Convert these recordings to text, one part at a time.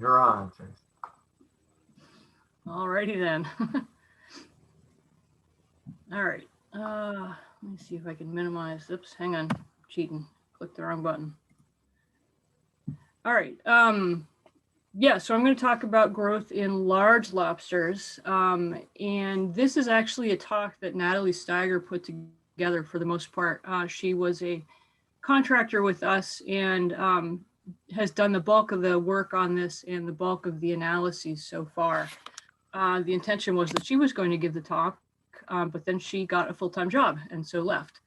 You're on, Tracy. All righty then. All right. Let me see if I can minimize. Oops, hang on. Cheating. Click the wrong button. All right. Yeah, so I'm going to talk about growth in large lobsters. And this is actually a talk that Natalie Steiger put together for the most part. She was a contractor with us and has done the bulk of the work on this and the bulk of the analyses so far. The intention was that she was going to give the talk, but then she got a full-time job and so left.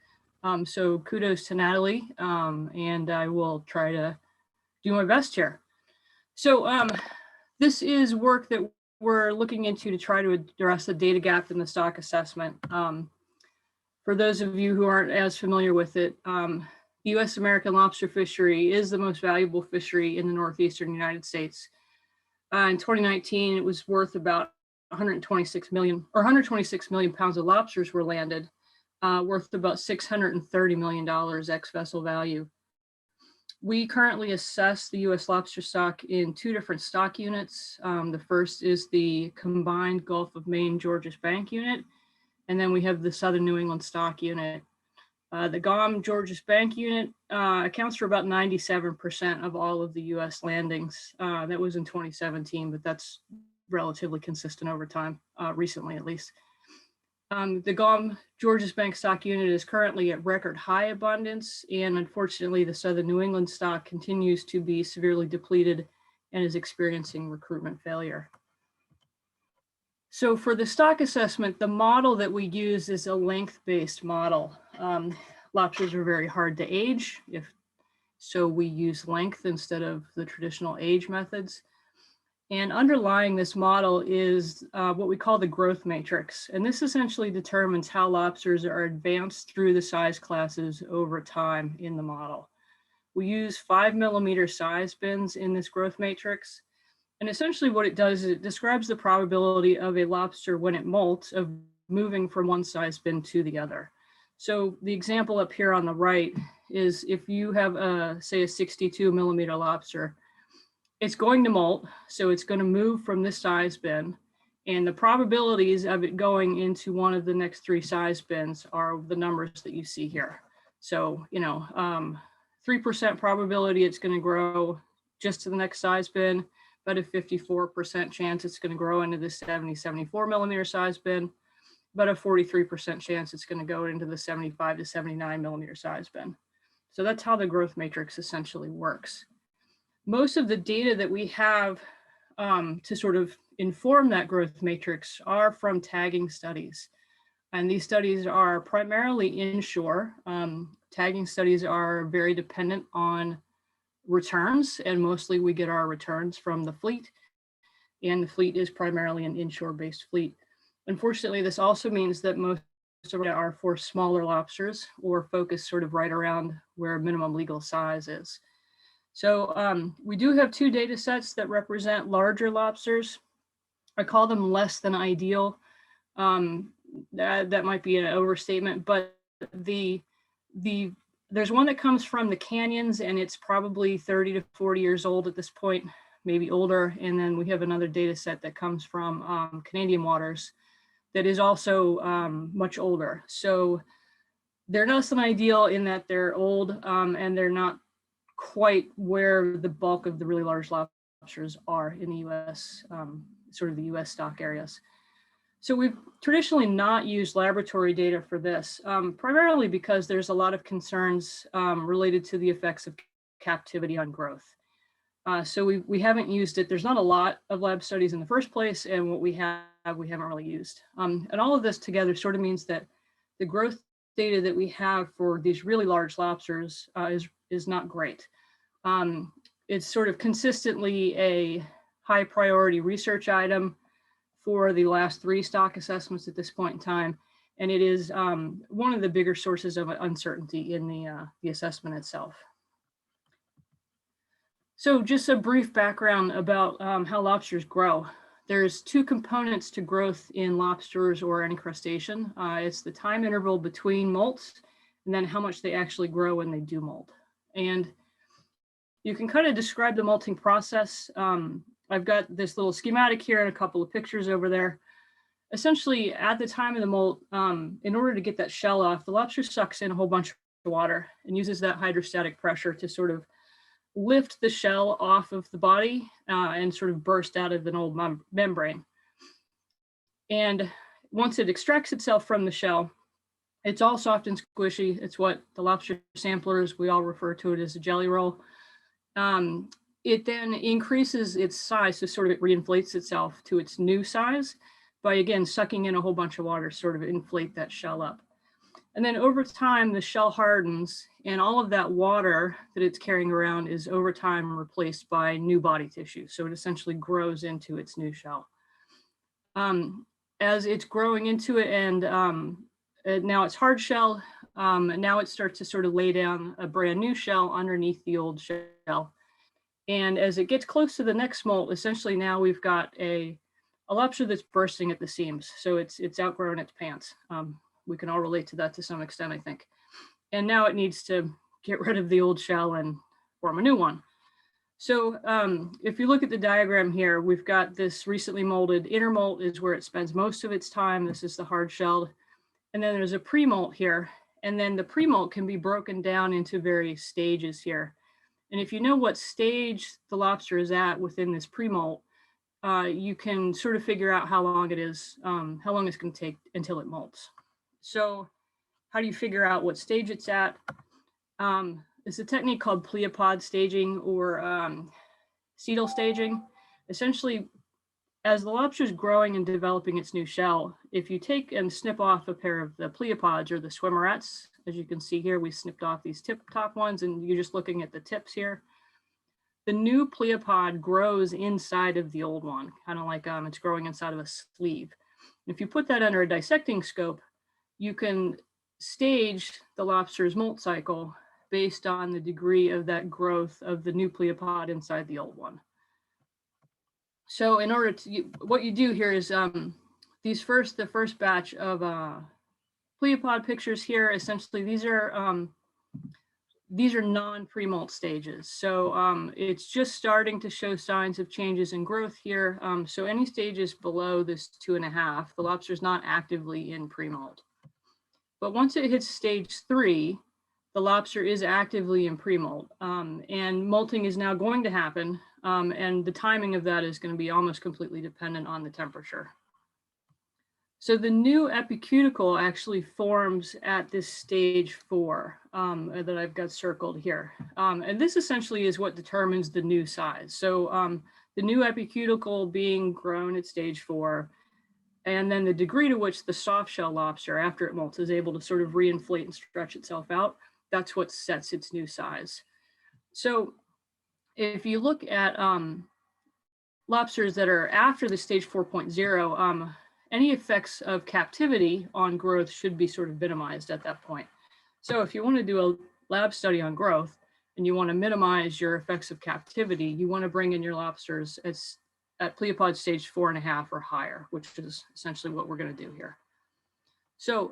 So kudos to Natalie, and I will try to do my best here. So this is work that we're looking into to try to address the data gap in the stock assessment. For those of you who aren't as familiar with it, the U.S. American lobster fishery is the most valuable fishery in the northeastern United States. In 2019, it was worth about 126 million pounds of lobsters were landed, worth about $630 million ex-vessel value. We currently assess the U.S. lobster stock in two different stock units. The first is the combined Gulf of Maine Georges Bank unit, and then we have the Southern New England stock unit. The GOM Georges Bank unit accounts for about 97% of all of the U.S. landings. That was in 2017, but that's relatively consistent over time, recently at least. The GOM Georges Bank stock unit is currently at record high abundance, and unfortunately the Southern New England stock continues to be severely depleted and is experiencing recruitment failure. So for the stock assessment, the model that we use is a length-based model. Lobsters are very hard to age, so we use length instead of the traditional age methods. And underlying this model is what we call the growth matrix. And this essentially determines how lobsters are advanced through the size classes over time in the model. We use 5mm size bins in this growth matrix. And essentially what it does is it describes the probability of a lobster when it molts of moving from one size bin to the other. So the example up here on the right is if you have say a 62mm lobster, it's going to molt, so it's going to move from this size bin, and the probabilities of it going into one of the next three size bins are the numbers that you see here. So, 3% probability it's going to grow just to the next size bin, but a 54% chance it's going to grow into the 74mm size bin, but a 43% chance it's going to go into the 75 to 79mm size bin. So that's how the growth matrix essentially works. Most of the data that we have to sort of inform that growth matrix are from tagging studies. And these studies are primarily inshore. Tagging studies are very dependent on returns, and mostly we get our returns from the fleet. And the fleet is primarily an inshore-based fleet. Unfortunately, this also means that most of them are for smaller lobsters or focused sort of right around where minimum legal size is. So we do have two data sets that represent larger lobsters. I call them less than ideal. That might be an overstatement, but there's one that comes from the canyons, and it's probably 30 to 40 years old at this point, maybe older. And then we have another data set that comes from Canadian waters that is also much older. So they're less than ideal in that they're old and they're not quite where the bulk of the really large lobsters are in the US, sort of the US stock areas. So we've traditionally not used laboratory data for this, primarily because there's a lot of concerns related to the effects of captivity on growth. So we haven't used it. There's not a lot of lab studies in the first place, and what we haven't really used. And all of this together sort of means that the growth data that we have for these really large lobsters is not great. It's sort of consistently a high priority research item for the last three stock assessments at this point in time. And it is one of the bigger sources of uncertainty in the assessment itself. So just a brief background about how lobsters grow. There's two components to growth in lobsters or any crustacean. It's the time interval between molts and then how much they actually grow when they do molt. And you can kind of describe the molting process I've got this little schematic here and a couple of pictures over there. Essentially, at the time of the molt, in order to get that shell off, the lobster sucks in a whole bunch of water and uses that hydrostatic pressure to sort of lift the shell off of the body and sort of burst out of an old membrane. And once it extracts itself from the shell, it's all soft and squishy. It's what the lobster samplers, we all refer to it as a jelly roll. It then increases its size, so sort of it reinflates itself to its new size by, again, sucking in a whole bunch of water, sort of inflate that shell up. And then over time, the shell hardens, and all of that water that it's carrying around is over time replaced by new body tissue. So it essentially grows into its new shell. As it's growing into it, and now it's hard shell, and now it starts to sort of lay down a brand new shell underneath the old shell. And as it gets close to the next molt, essentially now we've got a lobster that's bursting at the seams. So it's outgrown its pants. We can all relate to that to some extent, I think. And now it needs to get rid of the old shell and form a new one. So if you look at the diagram here, we've got this recently molded inner molt is where it spends most of its time. This is the hard shelled. And then there's a pre-molt here. And then the pre-molt can be broken down into various stages here. And if you know what stage the lobster is at within this pre-molt, you can sort of figure out how long it is, how long it's going to take until it molts. So how do you figure out what stage it's at? It's a technique called Pleopod Staging or cedal staging. Essentially, as the lobster is growing and developing its new shell, if you take and snip off a pair of the pleopods or the swimmerettes, as you can see here, we snipped off these top ones and you're just looking at the tips here. The new pleopod grows inside of the old one, kind of like it's growing inside of a sleeve. If you put that under a dissecting scope, you can stage the lobster's molt cycle based on the degree of that growth of the new pleopod inside the old one. So in order to, what you do here is the first batch of pleopod pictures here, essentially these are non-pre-molt stages. So it's just starting to show signs of changes in growth here. So any stages below this 2.5, the lobster's not actively in pre-molt. But once it hits stage 3, the lobster is actively in pre-molt, and molting is now going to happen. And the timing of that is going to be almost completely dependent on the temperature. So the new epicuticle actually forms at this stage 4 that I've got circled here. And this essentially is what determines the new size. So the new epicuticle being grown at stage 4, and then the degree to which the soft shell lobster, after it molts, is able to sort of reinflate and stretch itself out, that's what sets its new size. So if you look at lobsters that are after the stage 4.0, any effects of captivity on growth should be sort of minimized at that point. So if you want to do a lab study on growth and you want to minimize your effects of captivity, you want to bring in your lobsters at Pleopod stage 4.5 or higher, which is essentially what we're going to do here. So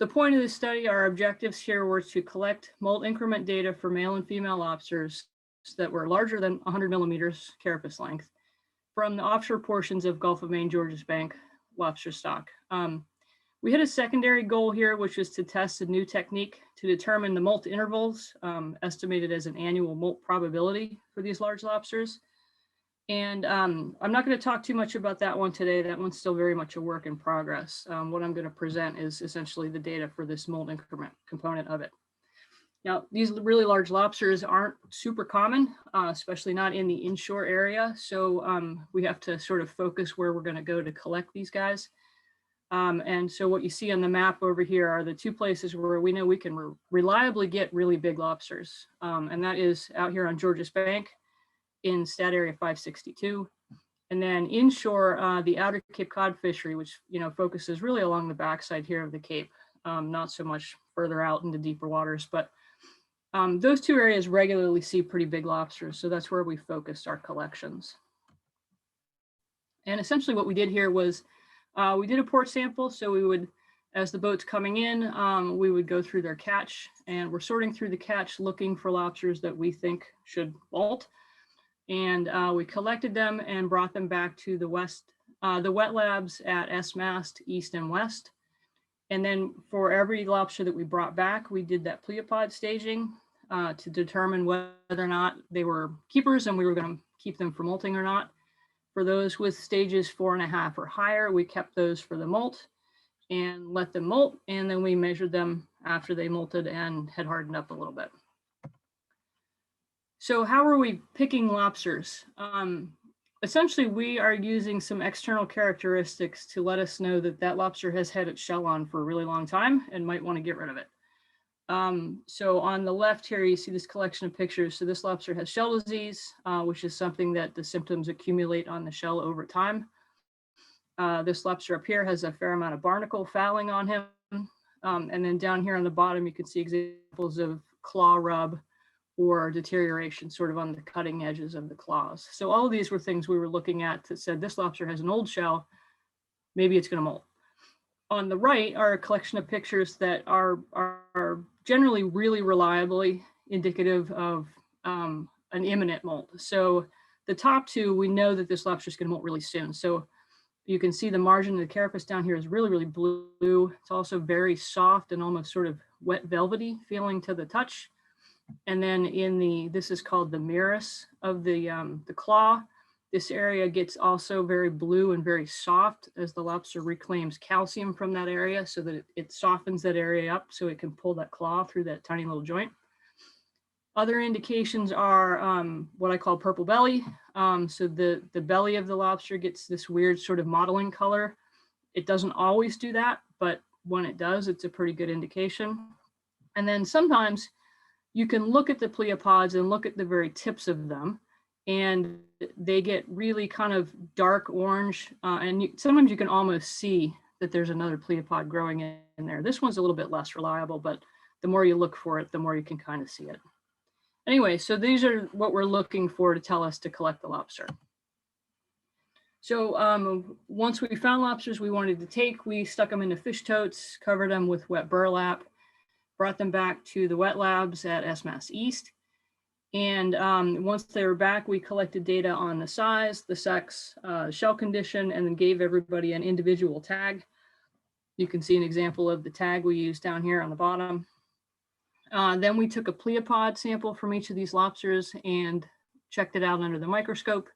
the point of this study, our objectives here were to collect molt increment data for male and female lobsters that were larger than 100 millimeters carapace length from the offshore portions of Gulf of Maine, Georges Bank lobster stock. We had a secondary goal here, which was to test a new technique to determine the molt intervals, estimated as an annual molt probability for these large lobsters. And I'm not going to talk too much about that one today. That one's still very much a work in progress. What I'm going to present is essentially the data for this molt increment component of it. Now, these really large lobsters aren't super common, especially not in the inshore area. So we have to sort of focus where we're going to go to collect these guys. And so what you see on the map over here are the two places where we know we can reliably get really big lobsters. And that is out here on Georges Bank in stat area 562. And then inshore, the outer Cape Cod fishery, which focuses really along the backside here of the Cape, not so much further out into deeper waters, but those two areas regularly see pretty big lobsters. So that's where we focused our collections. And essentially what we did here was we did a port sample. So we would, as the boat's coming in, we would go through their catch, and we're sorting through the catch looking for lobsters that we think should molt. And we collected them and brought them back to the wet labs at SMAST East and West. And then for every lobster that we brought back, we did that Pleopod staging to determine whether or not they were keepers and we were going to keep them for molting or not. For those with stages 4.5 or higher, we kept those for the molt and let them molt. And then we measured them after they molted and had hardened up a little bit. So how are we picking lobsters? Essentially, we are using some external characteristics to let us know that that lobster has had its shell on for a really long time and might want to get rid of it. So on the left here, you see this collection of pictures. So this lobster has shell disease, which is something that the symptoms accumulate on the shell over time. This lobster up here has a fair amount of barnacle fouling on him. And then down here on the bottom, you can see examples of claw rub or deterioration sort of on the cutting edges of the claws. So all of these were things we were looking at that said this lobster has an old shell, maybe it's going to molt. On the right are a collection of pictures that are generally really reliably indicative of an imminent molt. So the top two, we know that this lobster is going to molt really soon. So you can see the margin of the carapace down here is really, really blue. It's also very soft and almost sort of wet velvety feeling to the touch. And then this is called the mirus of the claw. This area gets also very blue and very soft as the lobster reclaims calcium from that area so that it softens that area up so it can pull that claw through that tiny little joint. Other indications are what I call purple belly. So the belly of the lobster gets this weird sort of mottling color. It doesn't always do that, but when it does, it's a pretty good indication. And then sometimes you can look at the pleopods and look at the very tips of them, and they get really kind of dark orange. And sometimes you can almost see that there's another pleopod growing in there. This one's a little bit less reliable, but the more you look for it, the more you can kind of see it. Anyway, so these are what we're looking for to tell us to collect the lobster. So once we found lobsters we wanted to take, we stuck them into fish totes, covered them with wet burlap, brought them back to the wet labs at SMAS East. And once they were back, we collected data on the size, the sex, shell condition, and then gave everybody an individual tag. You can see an example of the tag we used down here on the bottom. Then we took a pleopod sample from each of these lobsters and checked it out under the microscope.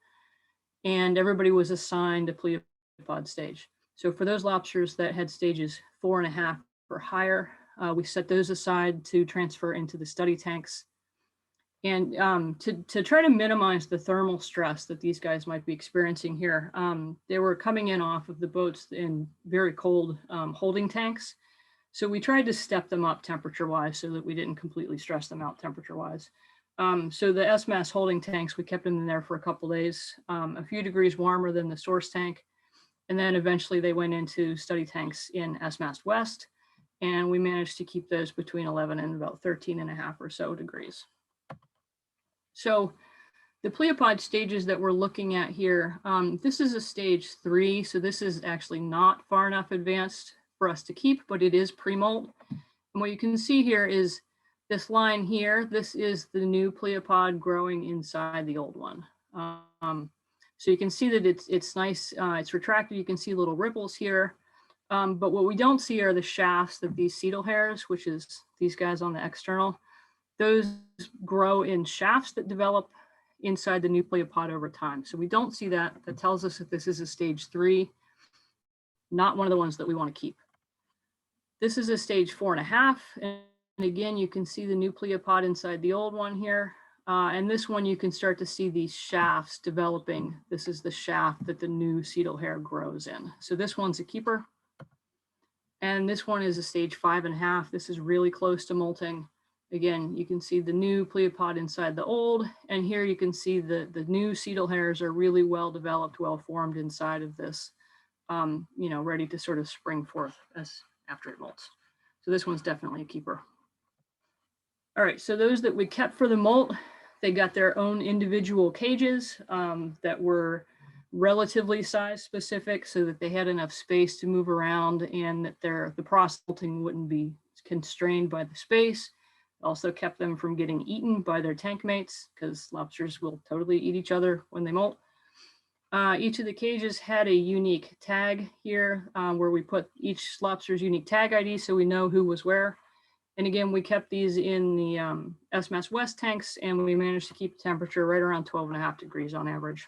And everybody was assigned a Pleopod stage. So for those lobsters that had stages 4.5 or higher, we set those aside to transfer into the study tanks. And to try to minimize the thermal stress that these guys might be experiencing here, they were coming in off of the boats in very cold holding tanks. So we tried to step them up temperature-wise so that we didn't completely stress them out temperature-wise. So the SMAS holding tanks, we kept them in there for a couple days, a few degrees warmer than the source tank. And then eventually they went into study tanks in SMAS West. And we managed to keep those between 11 and about 13.5 or so degrees. So the Pleopod stages that we're looking at here, this is a stage 3. So this is actually not far enough advanced for us to keep, but it is pre-molt. And what you can see here is this line here. This is the new Pleopod growing inside the old one. So you can see that it's nice, it's retracted. You can see little ripples here. But what we don't see are the shafts that these cedal hairs, which is these guys on the external, those grow in shafts that develop inside the new pleopod over time. So we don't see that. That tells us that this is a stage 3, not one of the ones that we want to keep. This is a stage 4.5. And again, you can see the new pleopod inside the old one here. And this one, you can start to see these shafts developing. This is the shaft that the new cedal hair grows in. So this one's a keeper. And this one is a stage 5.5. This is really close to molting. Again, you can see the new pleopod inside the old, and here you can see the new cedal hairs are really well developed, well formed inside of this, you know, ready to sort of spring forth after it molts. So this one's definitely a keeper. All right, so those that we kept for the molt, they got their own individual cages that were relatively size specific so that they had enough space to move around and that the process molting wouldn't be constrained by the space. Also kept them from getting eaten by their tank mates, because lobsters will totally eat each other when they molt. Each of the cages had a unique tag here where we put each lobster's unique tag ID so we know who was where. And again, we kept these in the SMAS West tanks, and we managed to keep the temperature right around 12.5 degrees on average.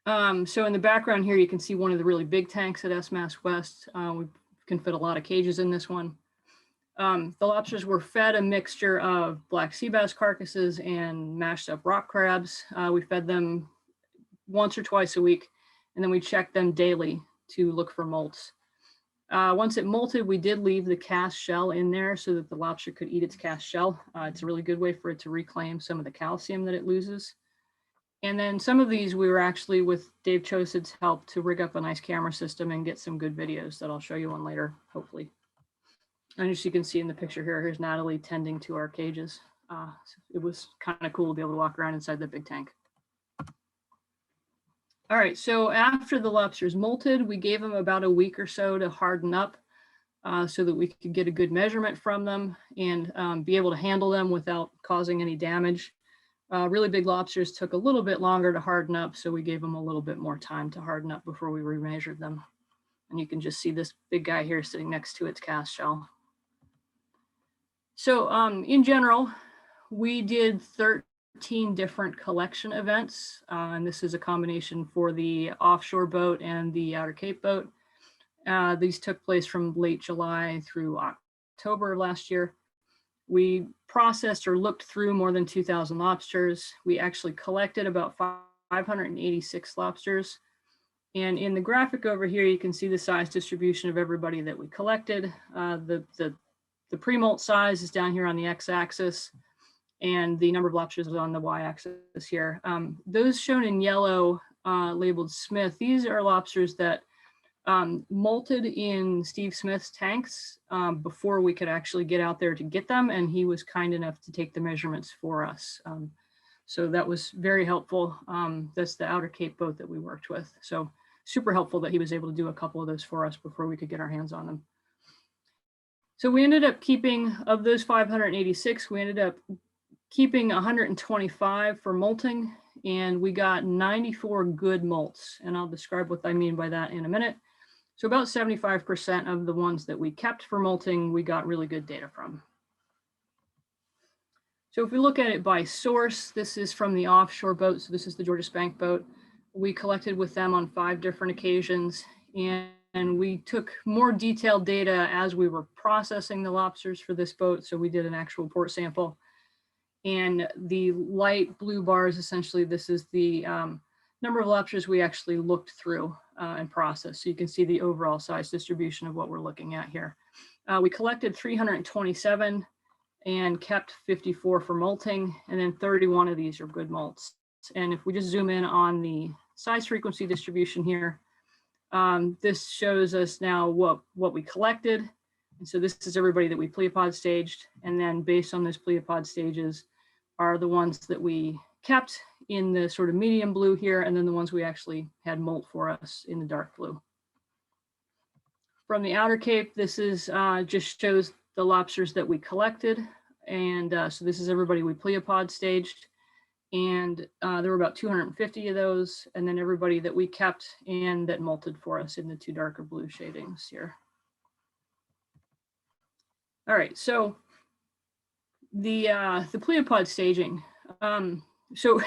So in the background here, you can see one of the really big tanks at SMAS West. We can fit a lot of cages in this one. The lobsters were fed a mixture of black sea bass carcasses and mashed up rock crabs. We fed them once or twice a week, and then we checked them daily to look for molts. Once it molted, we did leave the cast shell in there so that the lobster could eat its cast shell. It's a really good way for it to reclaim some of the calcium that it loses. And then some of these we were actually, with Dave Chosid's help, to rig up a nice camera system and get some good videos that I'll show you on later, hopefully. And as you can see in the picture here, here's Natalie tending to our cages. It was kind of cool to be able to walk around inside the big tank. All right, so after the lobsters molted, we gave them about a week or so to harden up so that we could get a good measurement from them and be able to handle them without causing any damage. Really big lobsters took a little bit longer to harden up, so we gave them a little bit more time to harden up before we remeasured them. And you can just see this big guy here sitting next to its cast shell. So in general, we did 13 different collection events, and this is a combination for the offshore boat and the Outer Cape boat. These took place from late July through October of last year. We processed or looked through more than 2,000 lobsters. We actually collected about 586 lobsters. And in the graphic over here, you can see the size distribution of everybody that we collected. The pre-molt size is down here on the x-axis, and the number of lobsters is on the y-axis here. Those shown in yellow, labeled Smith, these are lobsters that molted in Steve Smith's tanks before we could actually get out there to get them, and he was kind enough to take the measurements for us. So that was very helpful. That's the Outer Cape boat that we worked with. So super helpful that he was able to do a couple of those for us before we could get our hands on them. So we ended up keeping, of those 586, we ended up keeping 125 for molting, and we got 94 good molts. And I'll describe what I mean by that in a minute. So about 75% of the ones that we kept for molting, we got really good data from. So if we look at it by source, this is from the offshore boat. So this is the Georgia Spank boat. We collected with them on 5 different occasions, and we took more detailed data as we were processing the lobsters for this boat. So we did an actual port sample. And the light blue bars, essentially, this is the number of lobsters we actually looked through and processed. So you can see the overall size distribution of what we're looking at here. We collected 327 and kept 54 for molting, and then 31 of these are good molts. And if we just zoom in on the size frequency distribution here, this shows us now what we collected. And so this is everybody that we Pleopod staged. And then based on those Pleopod stages are the ones that we kept in the sort of medium blue here, and then the ones we actually had molt for us in the dark blue. From the Outer Cape, this is just shows the lobsters that we collected. And so this is everybody we Pleopod staged. And there were about 250 of those, and then everybody that we kept and that molted for us in the 2 darker blue shadings here. All right, so the Pleopod staging. So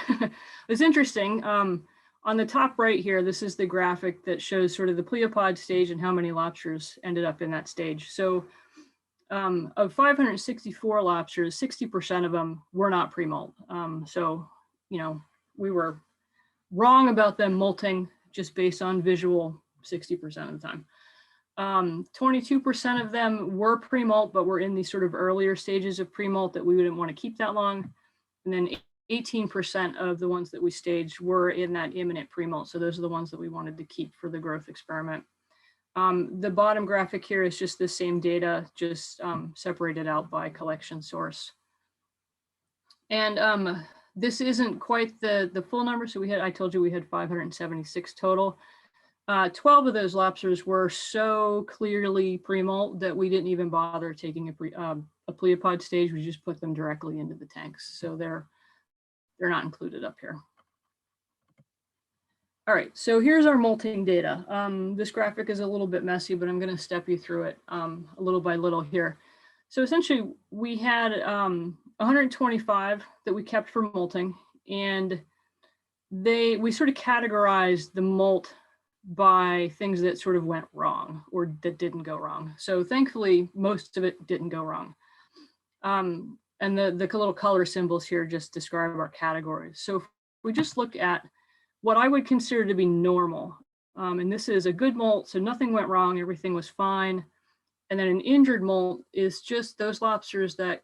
it's interesting. On the top right here, this is the graphic that shows sort of the Pleopod stage and how many lobsters ended up in that stage. So of 564 lobsters, 60% of them were not pre-molt. So, you know, we were wrong about them molting just based on visual 60% of the time. 22% of them were pre-molt, but were in these sort of earlier stages of pre-molt that we wouldn't want to keep that long. And then 18% of the ones that we staged were in that imminent pre-molt. So those are the ones that we wanted to keep for the growth experiment. The bottom graphic here is just the same data, just separated out by collection source. And this isn't quite the full number. So I told you we had 576 total. 12 of those lobsters were so clearly pre-molt that we didn't even bother taking a Pleopod stage. We just put them directly into the tanks. So they're not included up here. All right, so here's our molting data. This graphic is a little bit messy, but I'm going to step you through it a little by little here. So essentially, we had 125 that we kept for molting, and we sort of categorized the molt by things that sort of went wrong or that didn't go wrong. So thankfully, most of it didn't go wrong. And the little color symbols here just describe our categories. So if we just look at what I would consider to be normal, and this is a good molt, so nothing went wrong, everything was fine. And then an injured molt is just those lobsters that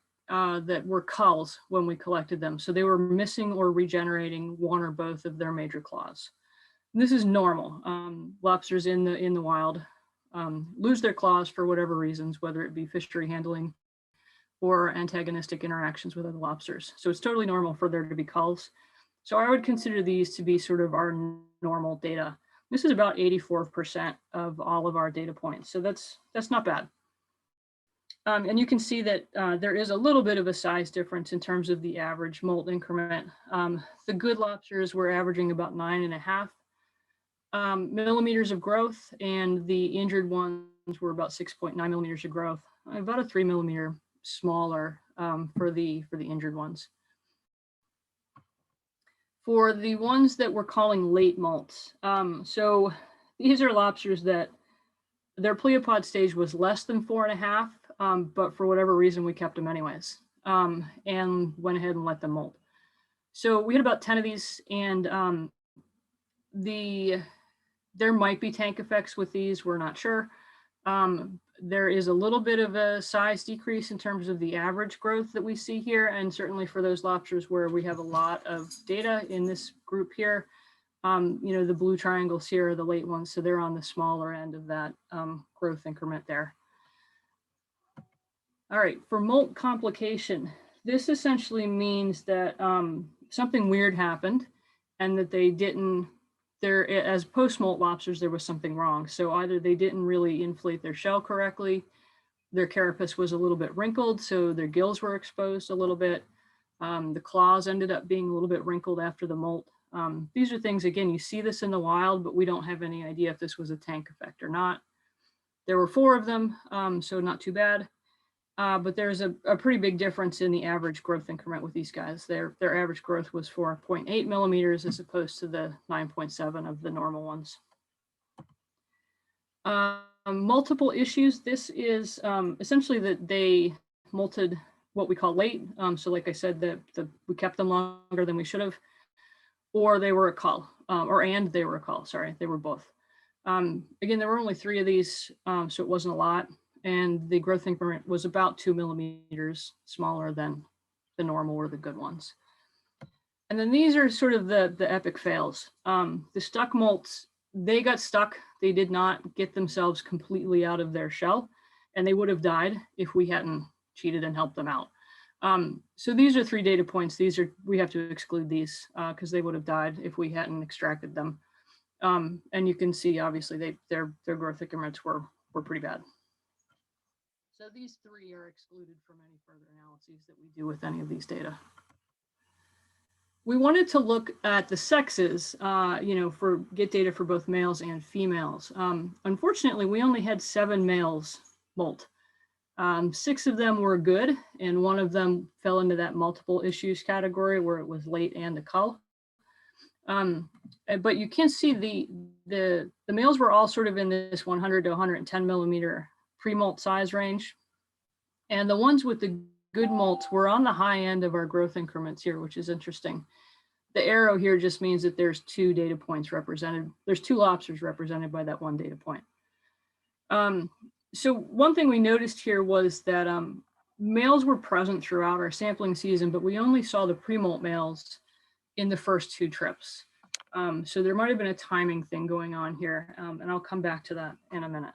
were culls when we collected them. So they were missing or regenerating one or both of their major claws. And this is normal. Lobsters in the wild lose their claws for whatever reasons, whether it be fishery handling or antagonistic interactions with other lobsters. So it's totally normal for there to be culls. So I would consider these to be sort of our normal data. This is about 84% of all of our data points. So that's not bad. And you can see that there is a little bit of a size difference in terms of the average molt increment. The good lobsters were averaging about 9.5 millimeters of growth, and the injured ones were about 6.9 millimeters of growth, about a 3 millimeter smaller for the injured ones. For the ones that we're calling late molts, so these are lobsters that their Pleopod stage was less than 4.5, but for whatever reason we kept them anyways, and went ahead and let them molt. So we had about 10 of these, and there might be tank effects with these, we're not sure. There is a little bit of a size decrease in terms of the average growth that we see here. And certainly for those lobsters where we have a lot of data in this group here, the blue triangles here are the late ones. So they're on the smaller end of that growth increment there. All right, for molt complication, this essentially means that something weird happened and that they didn't, as post-molt lobsters, there was something wrong. So either they didn't really inflate their shell correctly, their carapace was a little bit wrinkled, so their gills were exposed a little bit. The claws ended up being a little bit wrinkled after the molt. These are things, again, you see this in the wild, but we don't have any idea if this was a tank effect or not. There were 4 of them, so not too bad. But there's a pretty big difference in the average growth increment with these guys. Their average growth was 4.8 millimeters as opposed to the 9.7 of the normal ones. Multiple issues. This is essentially that they molted what we call late. So like I said, we kept them longer than we should have, or they were a cull, and they were a cull, sorry, they were both. Again, there were only 3 of these, so it wasn't a lot. And the growth increment was about 2 millimeters smaller than the normal or the good ones. And then these are sort of the epic fails. The stuck molts, they got stuck. They did not get themselves completely out of their shell, and they would have died if we hadn't cheated and helped them out. So these are 3 data points. We have to exclude these because they would have died if we hadn't extracted them. And you can see, obviously, their growth increments were pretty bad. So these 3 are excluded from any further analyses that we do with any of these data. We wanted to look at the sexes, get data for both males and females. Unfortunately, we only had 7 males molt. 6 of them were good, and 1 of them fell into that multiple issues category where it was late and a cull. But you can see the males were all sort of in this 100 to 110 millimeter pre-molt size range. And the ones with the good molts were on the high end of our growth increments here, which is interesting. The arrow here just means that there's 2 data points represented. There's 2 lobsters represented by that 1 data point. So one thing we noticed here was that males were present throughout our sampling season, but we only saw the pre-molt males in the first 2 trips. So there might have been a timing thing going on here, and I'll come back to that in a minute.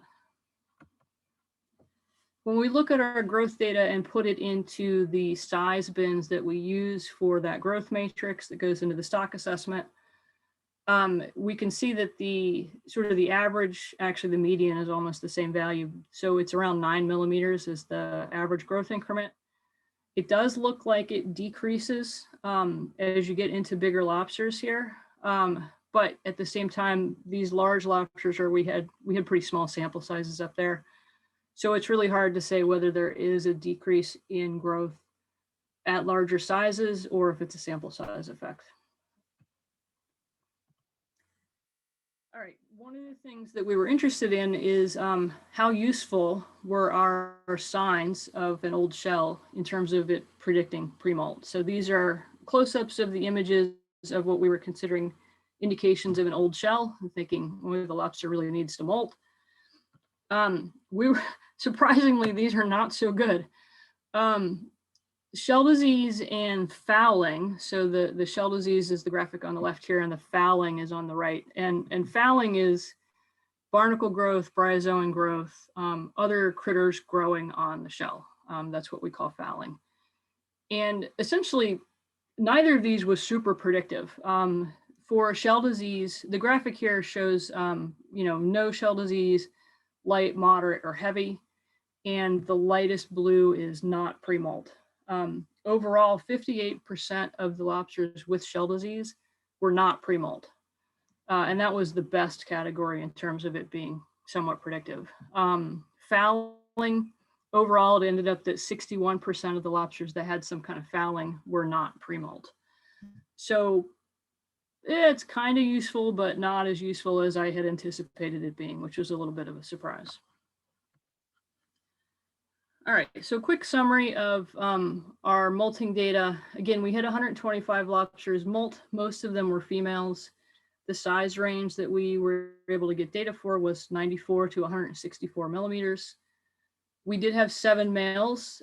When we look at our growth data and put it into the size bins that we use for that growth matrix that goes into the stock assessment, we can see that the sort of the average, actually the median is almost the same value. So it's around 9 millimeters is the average growth increment. It does look like it decreases as you get into bigger lobsters here. But at the same time, these large lobsters we had pretty small sample sizes up there. So it's really hard to say whether there is a decrease in growth at larger sizes or if it's a sample size effect. All right, one of the things that we were interested in is how useful were our signs of an old shell in terms of it predicting pre-molt. So these are close-ups of the images of what we were considering indications of an old shell. I'm thinking, well, the lobster really needs to molt. We were surprisingly, these are not so good. Shell disease and fouling. So the shell disease is the graphic on the left here, and the fouling is on the right. And fouling is barnacle growth, bryozoan growth, other critters growing on the shell. That's what we call fouling. And essentially, neither of these was super predictive. For shell disease, the graphic here shows no shell disease, light, moderate, or heavy. And the lightest blue is not pre-molt. Overall, 58% of the lobsters with shell disease were not pre-molt. And that was the best category in terms of it being somewhat predictive. Fouling, overall, it ended up that 61% of the lobsters that had some kind of fouling were not pre-molt. So it's kind of useful, but not as useful as I had anticipated it being, which was a little bit of a surprise. All right, so quick summary of our molting data. Again, we had 125 lobsters molt. Most of them were females. The size range that we were able to get data for was 94 to 164 millimeters. We did have 7 males.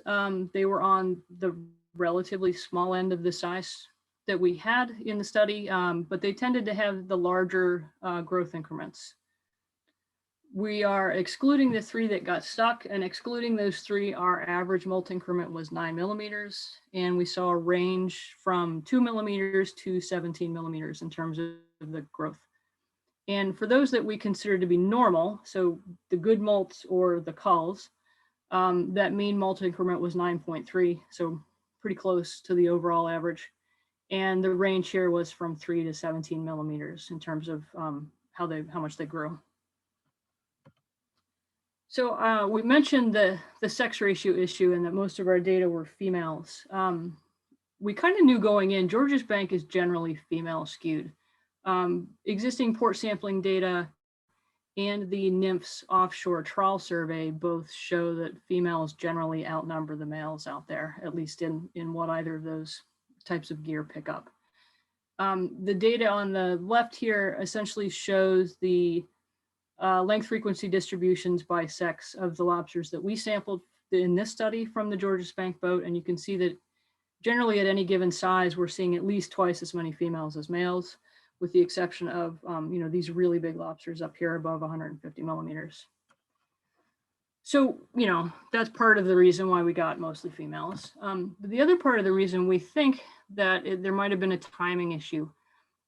They were on the relatively small end of the size that we had in the study, but they tended to have the larger growth increments. We are excluding the 3 that got stuck, and excluding those 3, our average molt increment was 9 millimeters, and we saw a range from 2 millimeters to 17 millimeters in terms of the growth. And for those that we consider to be normal, so the good molts or the culls, that mean molt increment was 9.3, so pretty close to the overall average. And the range here was from 3 to 17 millimeters in terms of how much they grew. So we mentioned the sex ratio issue and that most of our data were females. We kind of knew going in, Georges Bank is generally female skewed. Existing port sampling data and the NIMF's offshore trawl survey both show that females generally outnumber the males out there, at least in what either of those types of gear pick up. The data on the left here essentially shows the length frequency distributions by sex of the lobsters that we sampled in this study from the Georges Bank boat. And you can see that generally at any given size, we're seeing at least twice as many females as males, with the exception of these really big lobsters up here above 150 millimeters. So, that's part of the reason why we got mostly females. But the other part of the reason we think that there might have been a timing issue.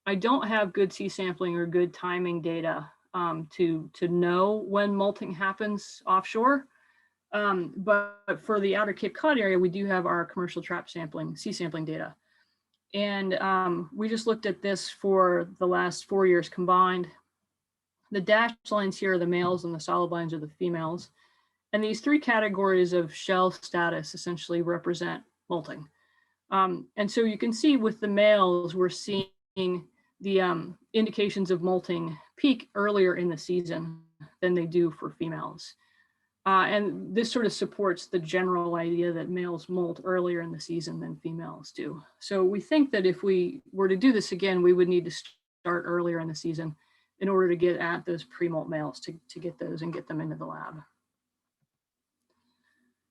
I don't have good sea sampling or good timing data to know when molting happens offshore. But for the outer Cape Cod area, we do have our commercial trap sampling, sea sampling data. And we just looked at this for the last 4 years combined. The dashed lines here are the males and the solid lines are the females. And these 3 categories of shell status essentially represent molting. And so you can see with the males, we're seeing the indications of molting peak earlier in the season than they do for females. And this sort of supports the general idea that males molt earlier in the season than females do. So we think that if we were to do this again, we would need to start earlier in the season in order to get at those pre-molt males to get those and get them into the lab.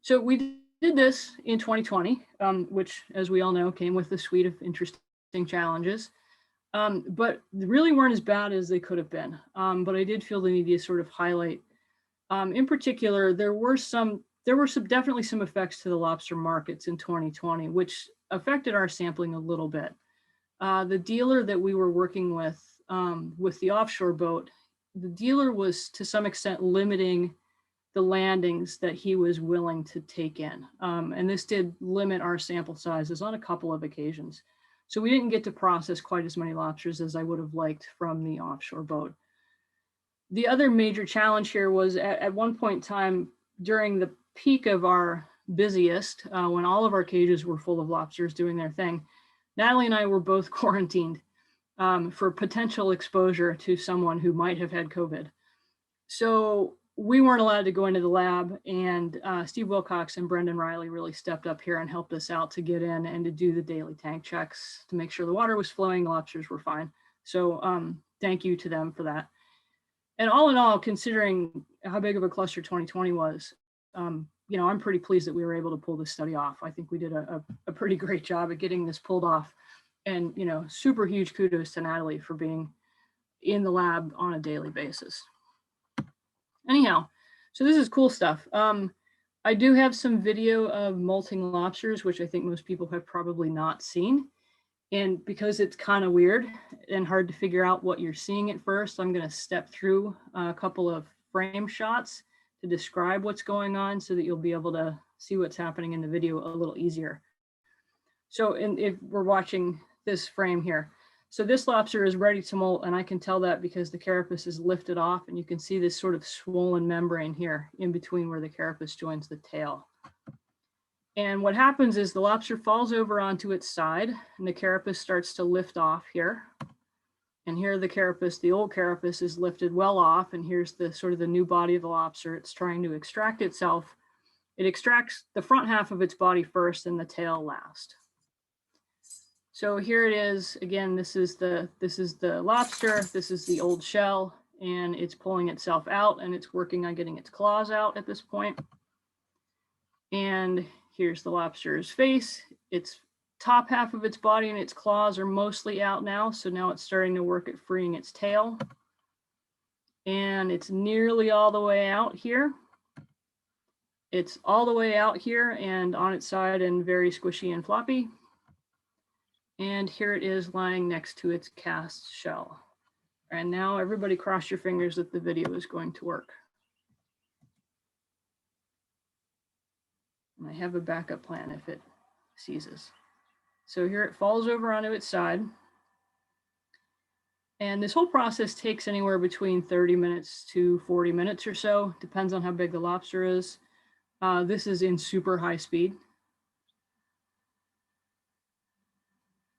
So we did this in 2020, which, as we all know, came with a suite of interesting challenges. But they really weren't as bad as they could have been. But I did feel the need to sort of highlight. In particular, there were definitely some effects to the lobster markets in 2020, which affected our sampling a little bit. the dealer that we were working with the offshore boat, the dealer was to some extent limiting the landings that he was willing to take in. And this did limit our sample sizes on a couple of occasions. So we didn't get to process quite as many lobsters as I would have liked from the offshore boat. The other major challenge here was at one point in time during the peak of our busiest, when all of our cages were full of lobsters doing their thing, Natalie and I were both quarantined for potential exposure to someone who might have had COVID. So we weren't allowed to go into the lab, and Steve Wilcox and Brendan Riley really stepped up here and helped us out to get in and to do the daily tank checks to make sure the water was flowing, lobsters were fine. So thank you to them for that. And all in all, considering how big of a cluster 2020 was, you know, I'm pretty pleased that we were able to pull this study off. I think we did a pretty great job at getting this pulled off. And, you know, super huge kudos to Natalie for being in the lab on a daily basis. Anyhow, so this is cool stuff. I do have some video of molting lobsters, which I think most people have probably not seen. And because it's kind of weird and hard to figure out what you're seeing at first, I'm going to step through a couple of frame shots to describe what's going on so that you'll be able to see what's happening in the video a little easier. So if we're watching this frame here, so this lobster is ready to molt, and I can tell that because the carapace is lifted off, and you can see this sort of swollen membrane here in between where the carapace joins the tail. And what happens is the lobster falls over onto its side, and the carapace starts to lift off here. And here the carapace, the old carapace, is lifted well off, and here's the sort of the new body of the lobster. It's trying to extract itself. It extracts the front half of its body first and the tail last. So here it is. Again, this is the lobster. This is the old shell, and it's pulling itself out, and it's working on getting its claws out at this point. And here's the lobster's face. Its top half of its body and its claws are mostly out now. So now it's starting to work at freeing its tail. And it's nearly all the way out here. It's all the way out here and on its side and very squishy and floppy. And here it is lying next to its cast shell. And now everybody cross your fingers that the video is going to work. And I have a backup plan if it seizes. So here it falls over onto its side. And this whole process takes anywhere between 30 minutes to 40 minutes or so, depends on how big the lobster is. This is in super high speed.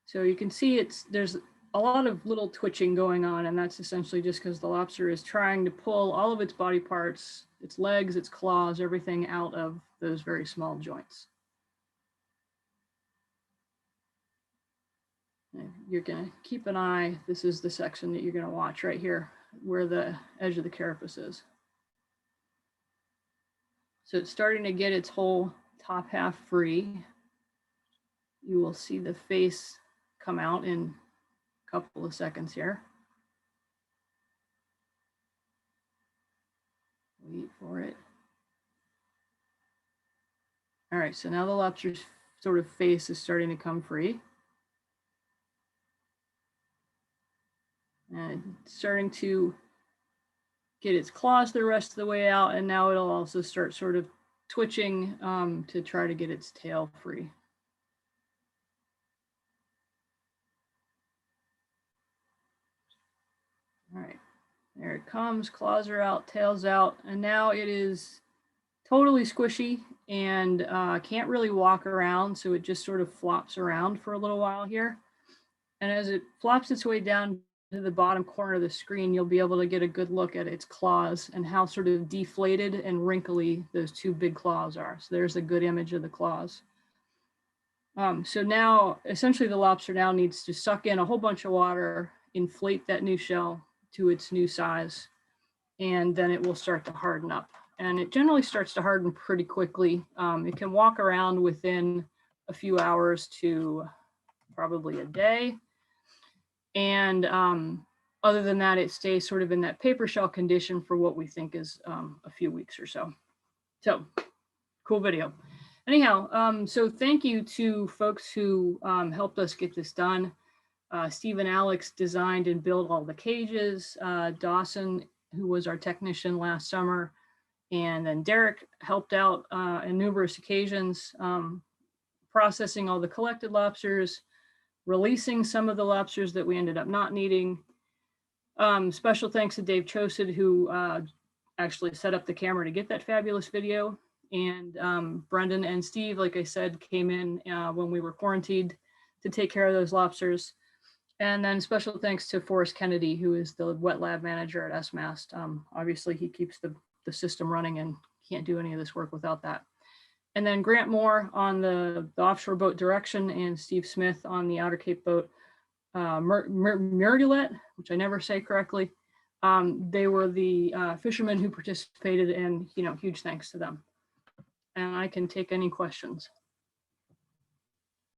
So you can see there's a lot of little twitching going on, and that's essentially just because the lobster is trying to pull all of its body parts, its legs, its claws, everything out of those very small joints. And you're going to keep an eye. This is the section that you're going to watch right here, where the edge of the carapace is. So it's starting to get its whole top half free. You will see the face come out in a couple of seconds here. Wait for it. All right, so now the lobster's sort of face is starting to come free. And it's starting to get its claws the rest of the way out, and now it'll also start sort of twitching to try to get its tail free. All right, there it comes, claws are out, tail's out, and now it is totally squishy and can't really walk around, so it just sort of flops around for a little while here. And as it flops its way down to the bottom corner of the screen, you'll be able to get a good look at its claws and how sort of deflated and wrinkly those two big claws are. So there's a good image of the claws. So now, essentially the lobster now needs to suck in a whole bunch of water, inflate that new shell to its new size, and then it will start to harden up. And it generally starts to harden pretty quickly. It can walk around within a few hours to probably a day. And other than that, it stays sort of in that paper shell condition for what we think is a few weeks or so. So cool video. Anyhow, so thank you to folks who helped us get this done. Steve and Alex designed and built all the cages. Dawson, who was our technician last summer, and then Derek helped out on numerous occasions, processing all the collected lobsters, releasing some of the lobsters that we ended up not needing. Special thanks to Dave Chosid, who actually set up the camera to get that fabulous video. And Brendan and Steve, like I said, came in when we were quarantined to take care of those lobsters. And then special thanks to Forrest Kennedy, who is the wet lab manager at SMAST. Obviously, he keeps the system running and can't do any of this work without that. And then Grant Moore on the offshore boat direction, and Steve Smith on the Outer Cape boat, Murgulet, which I never say correctly. They were the fishermen who participated, and huge thanks to them. And I can take any questions.